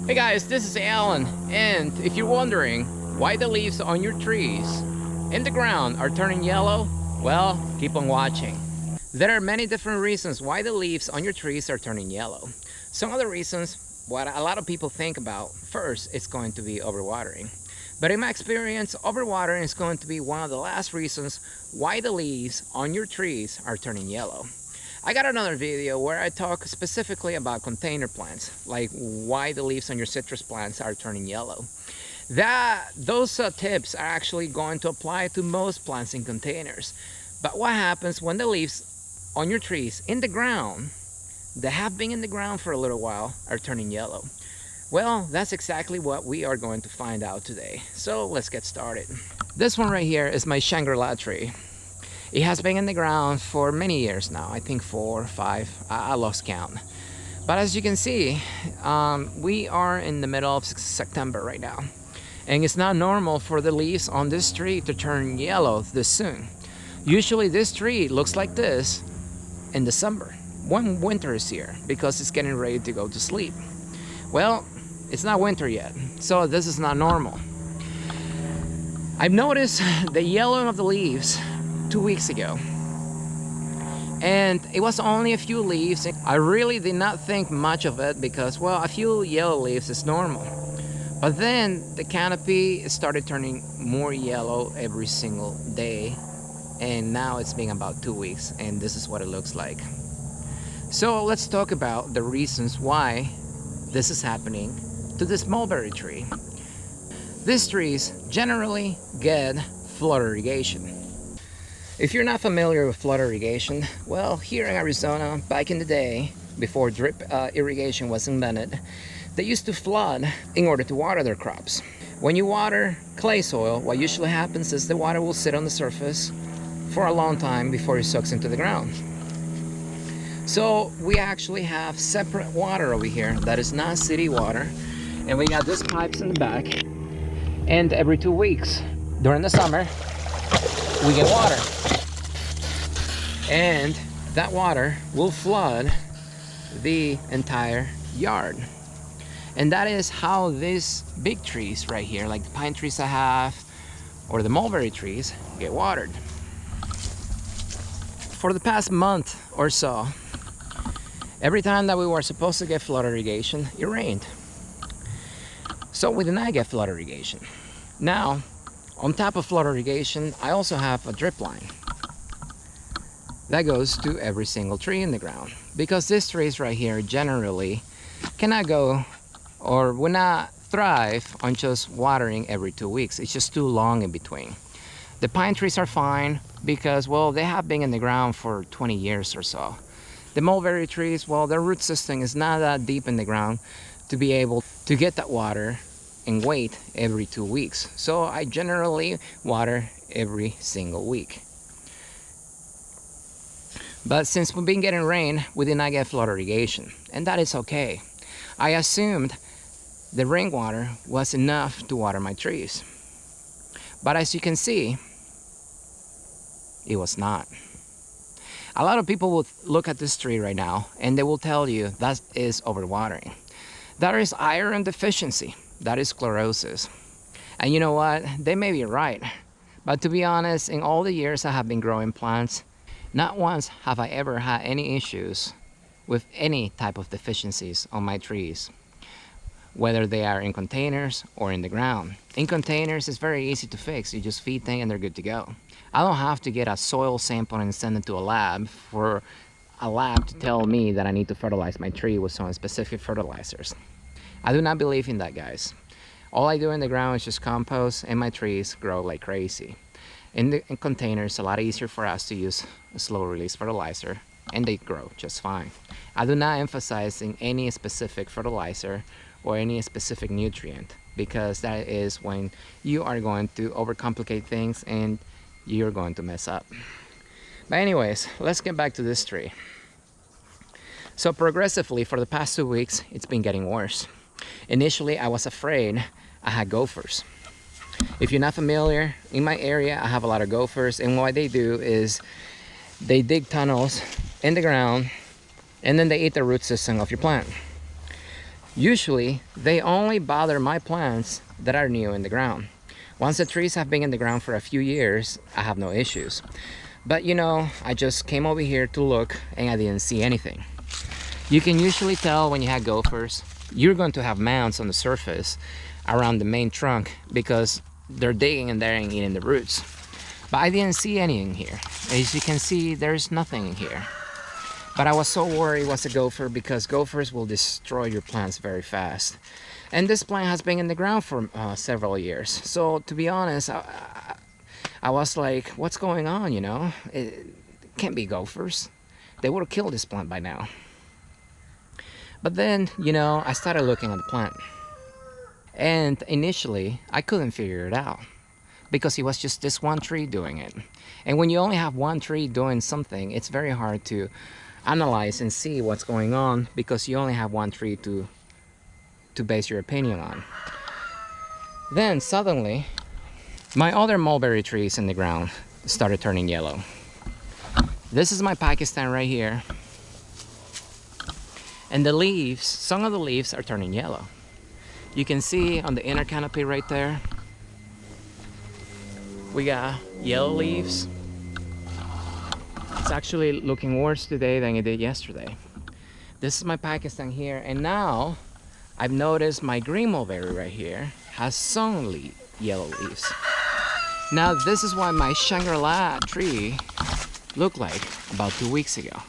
Hey guys, this is Alan, and if you're wondering why the leaves on your trees in the ground are turning yellow, well, keep on watching. There are many different reasons why the leaves on your trees are turning yellow. Some of the reasons, what a lot of people think about, first, it's going to be overwatering. But in my experience, overwatering is going to be one of the last reasons why the leaves on your trees are turning yellow. I got another video where I talk specifically about container plants, like why the leaves on your citrus plants are turning yellow. Those tips are actually going to apply to most plants in containers. But what happens when the leaves on your trees in the ground, that have been in the ground for a little while, are turning yellow? Well, that's exactly what we are going to find out today. So let's get started. This one right here is my Shangri-La tree. It has been in the ground for many years now. I think 4 or 5. I lost count. But as you can see, we are in the middle of September right now. And it's not normal for the leaves on this tree to turn yellow this soon. Usually this tree looks like this in December, when winter is here, because it's getting ready to go to sleep. Well, it's not winter yet, so this is not normal. I've noticed the yellowing of the leaves 2 weeks ago, and it was only a few leaves. I really did not think much of it because, well, a few yellow leaves is normal. But then the canopy started turning more yellow every single day, and now it's been about 2 weeks, and this is what it looks like. So let's talk about the reasons why this is happening to this mulberry tree. These trees generally get flood irrigation. If you're not familiar with flood irrigation, well, here in Arizona, back in the day, before drip irrigation was invented, they used to flood in order to water their crops. When you water clay soil, what usually happens is the water will sit on the surface for a long time before it soaks into the ground. So we actually have separate water over here that is not city water, and we got these pipes in the back, and every 2 weeks during the summer we get water, and that water will flood the entire yard. And that is how these big trees right here, like the pine trees I have or the mulberry trees, get watered. For the past month or so, every time that we were supposed to get flood irrigation, it rained. So we did not get flood irrigation. Now, on top of flood irrigation, I also have a drip line that goes to every single tree in the ground, because these trees right here generally cannot go or will not thrive on just watering every 2 weeks. It's just too long in between. The pine trees are fine because, well, they have been in the ground for 20 years or so. The mulberry trees, well, their root system is not that deep in the ground to be able to get that water and wait every 2 weeks. So I generally water every single week. But since we've been getting rain, we did not get flood irrigation, and that is okay. I assumed the rainwater was enough to water my trees. But as you can see, it was not. A lot of people will look at this tree right now and they will tell you that is overwatering. That is iron deficiency. That is sclerosis. And you know what? They may be right. But to be honest, in all the years I have been growing plants, not once have I ever had any issues with any type of deficiencies on my trees, whether they are in containers or in the ground. In containers, it's very easy to fix. You just feed them and they're good to go. I don't have to get a soil sample and send it to a lab for a lab to tell me that I need to fertilize my tree with some specific fertilizers. I do not believe in that, guys. All I do in the ground is just compost, and my trees grow like crazy. In containers, it's a lot easier for us to use a slow release fertilizer, and they grow just fine. I do not emphasize in any specific fertilizer or any specific nutrient, because that is when you are going to overcomplicate things and you're going to mess up. But anyways, let's get back to this tree. So progressively for the past 2 weeks, it's been getting worse. Initially, I was afraid I had gophers. If you're not familiar, in my area, I have a lot of gophers, and what they do is they dig tunnels in the ground, and then they eat the root system of your plant. Usually, they only bother my plants that are new in the ground. Once the trees have been in the ground for a few years, I have no issues. But you know, I just came over here to look and I didn't see anything. You can usually tell when you have gophers, you're going to have mounds on the surface around the main trunk because they're digging in there and eating the roots. But I didn't see any in here. As you can see, there's nothing in here. But I was so worried it was a gopher because gophers will destroy your plants very fast. And this plant has been in the ground for several years. So to be honest, I was like, what's going on, you know? It can't be gophers. They would have killed this plant by now. But then, you know, I started looking at the plant. And initially, I couldn't figure it out because it was just this one tree doing it. And when you only have one tree doing something, it's very hard to analyze and see what's going on because you only have one tree to base your opinion on. Then suddenly, my other mulberry trees in the ground started turning yellow. This is my Pakistan right here. And the leaves, some of the leaves are turning yellow. You can see on the inner canopy right there, we got yellow leaves. It's actually looking worse today than it did yesterday. This is my Pakistan here, and now I've noticed my green mulberry right here has some yellow leaves. Now this is what my Shangri-La tree looked like about 2 weeks ago.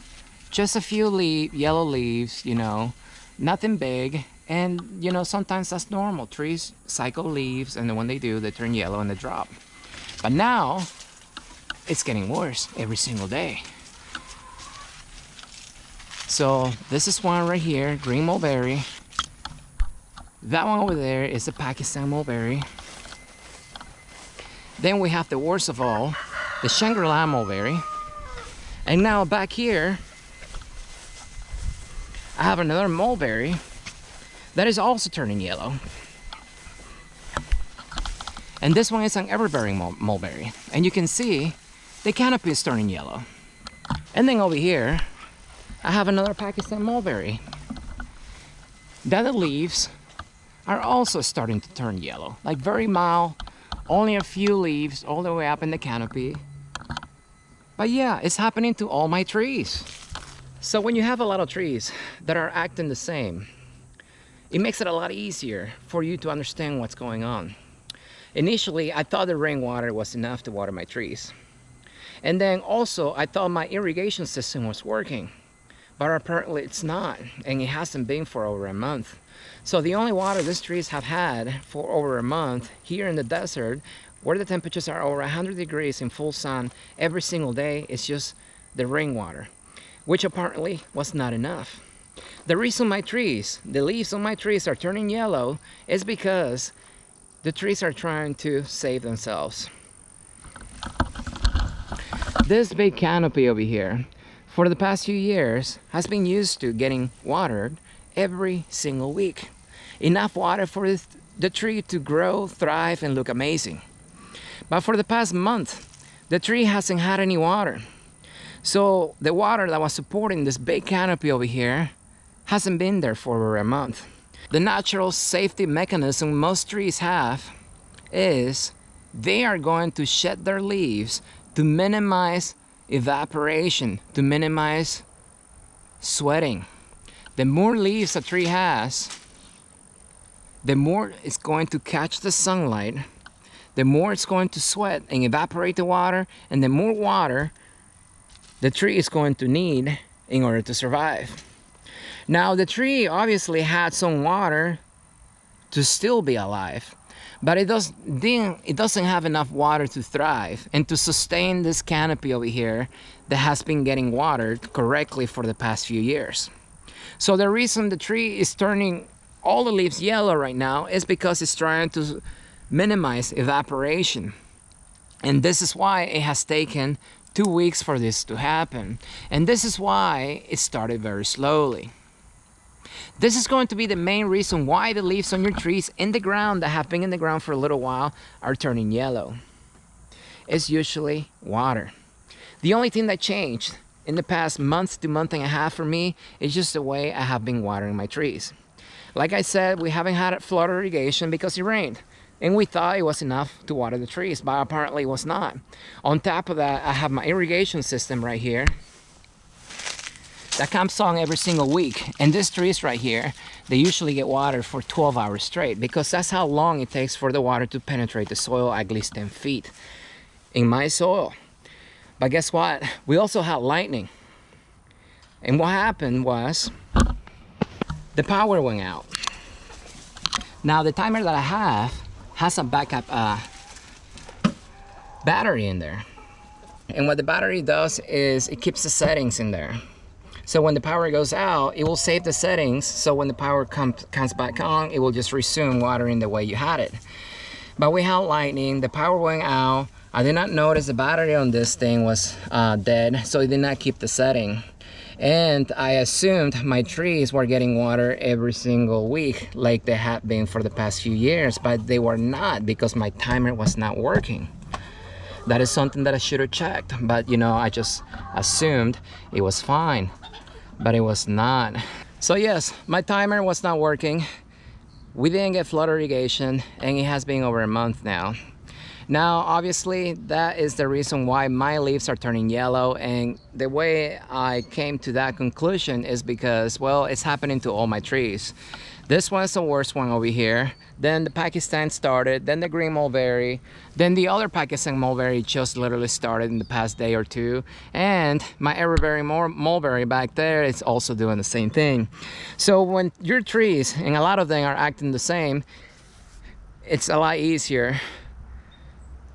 Just a few yellow leaves, you know, nothing big. And, you know, sometimes that's normal. Trees cycle leaves, and then when they do, they turn yellow and they drop. But now, it's getting worse every single day. So, this is one right here, green mulberry. That one over there is a Pakistan mulberry. Then we have the worst of all, the Shangri-La mulberry. And now back here, I have another mulberry that is also turning yellow. And this one is an everbearing mulberry. And you can see the canopy is turning yellow. And then over here, I have another Pakistan mulberry. That the leaves are also starting to turn yellow. Like very mild, only a few leaves all the way up in the canopy. But yeah, it's happening to all my trees. So when you have a lot of trees that are acting the same, it makes it a lot easier for you to understand what's going on. Initially, I thought the rainwater was enough to water my trees. And then also, I thought my irrigation system was working. But apparently it's not, and it hasn't been for over a month. So the only water these trees have had for over a month here in the desert, where the temperatures are over 100 degrees in full sun every single day, is just the rainwater, which apparently was not enough. The reason my trees, the leaves on my trees are turning yellow is because the trees are trying to save themselves. This big canopy over here, for the past few years, has been used to getting watered every single week. Enough water for the tree to grow, thrive, and look amazing. But for the past month, the tree hasn't had any water. So the water that was supporting this big canopy over here hasn't been there for over a month. The natural safety mechanism most trees have is they are going to shed their leaves to minimize evaporation, to minimize sweating. The more leaves a tree has, the more it's going to catch the sunlight, the more it's going to sweat and evaporate the water, and the more water the tree is going to need in order to survive. Now the tree obviously had some water to still be alive, but it doesn't have enough water to thrive and to sustain this canopy over here that has been getting watered correctly for the past few years. So the reason the tree is turning all the leaves yellow right now is because it's trying to minimize evaporation. And this is why it has taken 2 weeks for this to happen. And this is why it started very slowly. This is going to be the main reason why the leaves on your trees in the ground that have been in the ground for a little while are turning yellow. It's usually water. The only thing that changed in the past month to month and a half for me is just the way I have been watering my trees. Like I said, we haven't had flood irrigation because it rained. And we thought it was enough to water the trees, but apparently it was not. On top of that, I have my irrigation system right here that comes on every single week. And these trees right here, they usually get watered for 12 hours straight because that's how long it takes for the water to penetrate the soil, at least 10 feet in my soil. But guess what? We also had lightning. And what happened was the power went out. Now the timer that I have has a backup battery in there. And what the battery does is it keeps the settings in there. So when the power goes out, it will save the settings. So when the power comes back on, it will just resume watering the way you had it. But we had lightning, the power went out. I did not notice the battery on this thing was dead, so it did not keep the setting. And I assumed my trees were getting water every single week like they had been for the past few years, but they were not because my timer was not working. That is something that I should have checked, but you know, I just assumed it was fine, but it was not. So yes, my timer was not working. We didn't get flood irrigation, and it has been over a month now. Now, obviously, that is the reason why my leaves are turning yellow, and the way I came to that conclusion is because, well, it's happening to all my trees. This one's the worst one over here. Then the Pakistan started, then the green mulberry, then the other Pakistan mulberry just literally started in the past day or two, and my everberry mulberry back there is also doing the same thing. So when your trees, and a lot of them are acting the same, it's a lot easier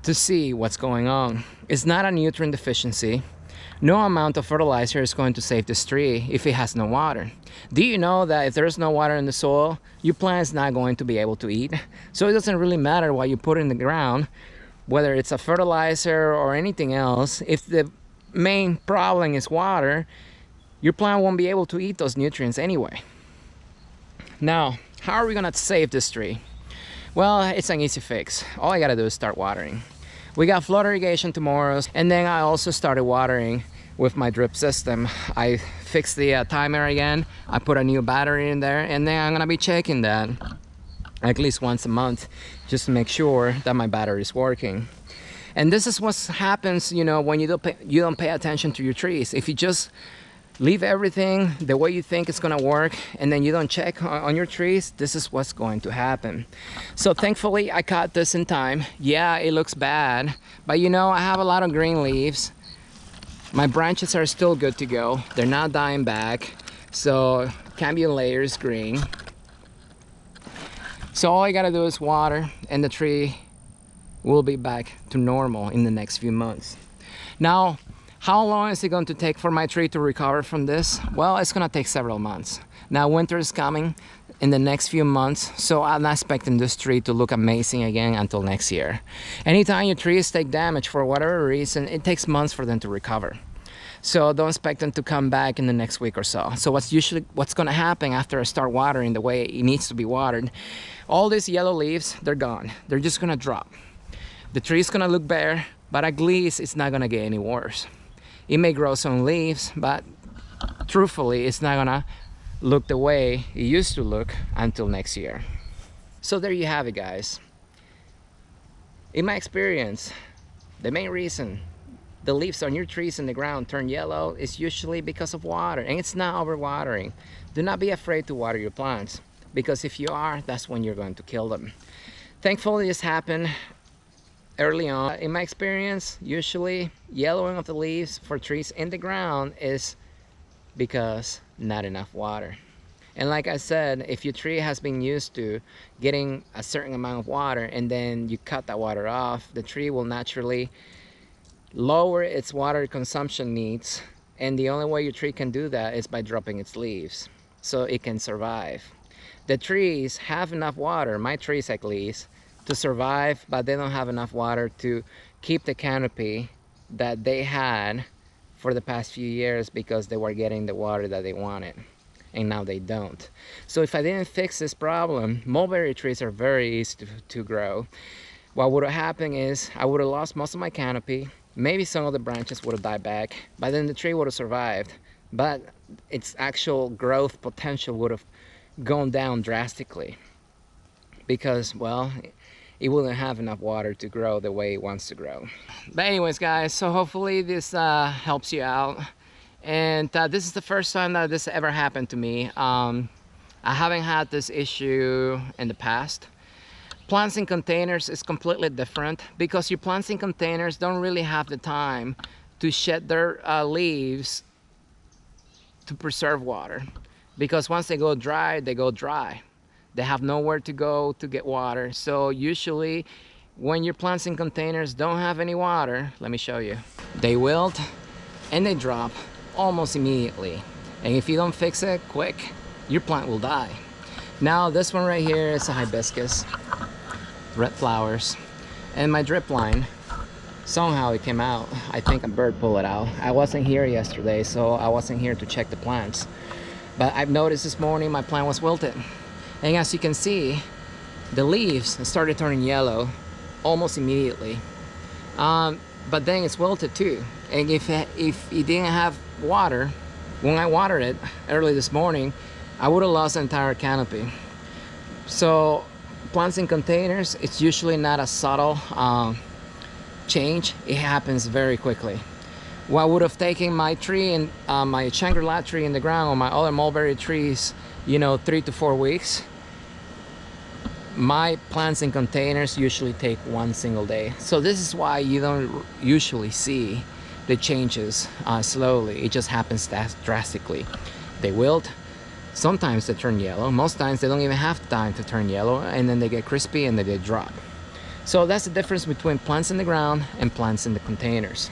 to see what's going on. It's not a nutrient deficiency. No amount of fertilizer is going to save this tree if it has no water. Do you know that if there's no water in the soil, your plant is not going to be able to eat? So it doesn't really matter what you put in the ground, whether it's a fertilizer or anything else. If the main problem is water, your plant won't be able to eat those nutrients anyway. Now, how are we gonna save this tree? Well, it's an easy fix. All I gotta do is start watering. We got flood irrigation tomorrow, and then I also started watering with my drip system. I fixed the timer again. I put a new battery in there, and then I'm gonna be checking that at least once a month just to make sure that my battery is working. And this is what happens, you know, when you don't pay attention to your trees. If you just leave everything the way you think it's gonna work, and then you don't check on your trees, this is what's going to happen. So thankfully I caught this in time. Yeah, it looks bad, but you know, I have a lot of green leaves. My branches are still good to go. They're not dying back. So cambium layer is green. So all I gotta do is water, and the tree will be back to normal in the next few months. Now, how long is it going to take for my tree to recover from this? Well, it's gonna take several months. Now winter is coming in the next few months, so I'm not expecting this tree to look amazing again until next year. Anytime your trees take damage for whatever reason, it takes months for them to recover. So don't expect them to come back in the next week or so. So what's gonna happen after I start watering the way it needs to be watered, all these yellow leaves, they're gone. They're just gonna drop. The tree's gonna look bare, but at least it's not gonna get any worse. It may grow some leaves, but truthfully, it's not gonna look the way it used to look until next year. So there you have it, guys. In my experience, the main reason the leaves on your trees in the ground turn yellow is usually because of water, and it's not overwatering. Do not be afraid to water your plants, because if you are, that's when you're going to kill them. Thankfully, this happened early on. In my experience, usually yellowing of the leaves for trees in the ground is because not enough water. And like I said, if your tree has been used to getting a certain amount of water and then you cut that water off, the tree will naturally lower its water consumption needs, and the only way your tree can do that is by dropping its leaves so it can survive. The trees have enough water, my trees at least, to survive, but they don't have enough water to keep the canopy that they had for the past few years because they were getting the water that they wanted, and now they don't. So if I didn't fix this problem, mulberry trees are very easy to grow. What would have happened is I would have lost most of my canopy, maybe some of the branches would have died back, but then the tree would have survived, but its actual growth potential would have gone down drastically because, well, it wouldn't have enough water to grow the way it wants to grow. But anyways, guys, so hopefully this helps you out. And this is the first time that this ever happened to me. I haven't had this issue in the past. Plants in containers is completely different because your plants in containers don't really have the time to shed their leaves to preserve water, because once they go dry, they go dry. They have nowhere to go to get water. So usually when your plants in containers don't have any water, let me show you, they wilt and they drop almost immediately. And if you don't fix it quick, your plant will die. Now this one right here is a hibiscus, red flowers, and my drip line, somehow it came out. I think a bird pulled it out. I wasn't here yesterday, so I wasn't here to check the plants. But I've noticed this morning my plant was wilted. And as you can see, the leaves started turning yellow almost immediately. But then it's wilted too. And if it didn't have water, when I watered it early this morning, I would have lost the entire canopy. So plants in containers, it's usually not a subtle change. It happens very quickly. What would have taken my tree and my Shangri-La tree in the ground, or my other mulberry trees, you know, 3 to 4 weeks, my plants in containers usually take 1 single day. So this is why you don't usually see the changes slowly. It just happens drastically. They wilt. Sometimes they turn yellow. Most times they don't even have time to turn yellow, and then they get crispy and then they drop. So that's the difference between plants in the ground and plants in the containers.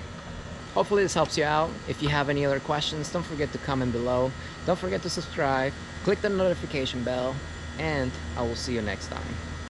Hopefully this helps you out. If you have any other questions, don't forget to comment below. Don't forget to subscribe, click the notification bell, and I will see you next time.